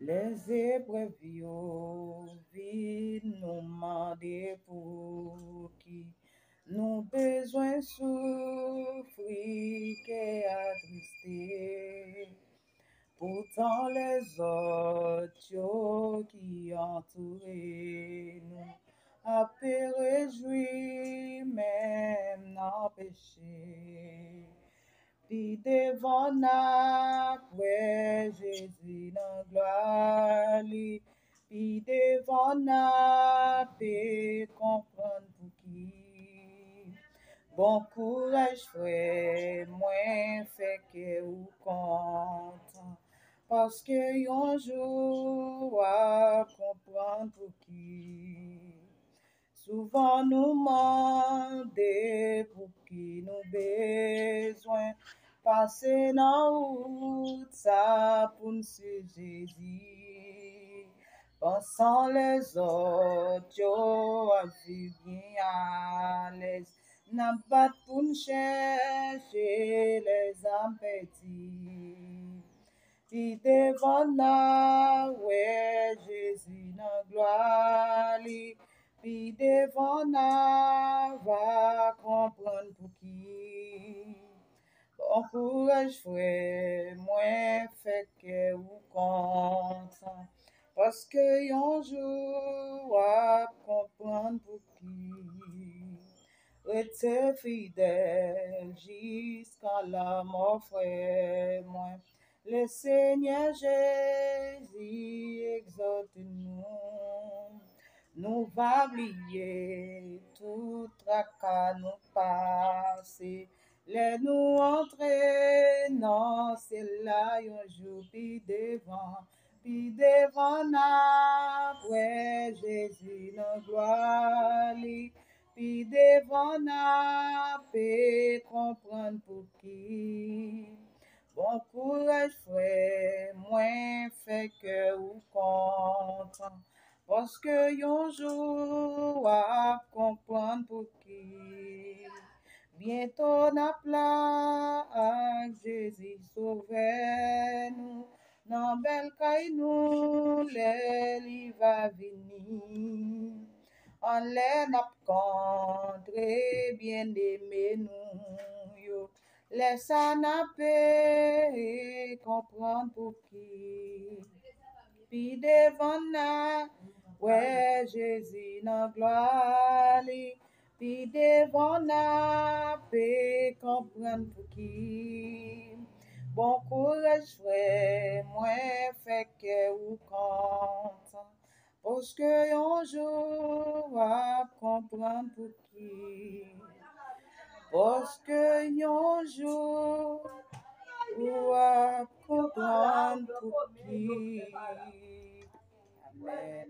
Les épreuves vides nous mandent pour qui nous besoin souffrir qu'est attristé. Pourtant les autres qui entourent nous a réjoui même dans péché. Puis devant après Jésus dans gloire, puis devant peut comprendre pour qui. Bon courage frère, moins fait que ou content, parce que un jour à comprendre pour qui. Souvent nous demandons pour qui nous besoin, passer dans route ça pour nous suivre Jésus. Pensant les autres, yo à vivre bien à l'aise, n'a pas pour nous chercher les âmes perdues. Puis devant ouais Jésus dans gloire, puis devant va comprendre pour qui. Bon courage frère, moins fait que ou content, parce que un jour à comprendre pour qui. Restez fidèle jusqu'à la mort frère, moi. Le Seigneur Jésus exalte nous. Nous va oublier tout tracas nous passer. Les nous entrer dans c'est-là un jour puis devant après Jésus nos gloire, puis devant peut comprendre pour qui. Bon courage frère, moins fait que ou content, parce que un jour à comprendre pour qui. Bientôt n'a plat Jésus sauver nous, dans belle caille nous, il va venir. En l'air n'a contre bien aimé nous, yo. Laisse n'a comprendre pour qui. Puis devant ouais Jésus dans gloire, puis devant comprendre pour qui. Bon courage frère, moi fait que ou content, parce que un jour à comprendre pour qui. Parce que un jour à comprendre pour qui. Amen.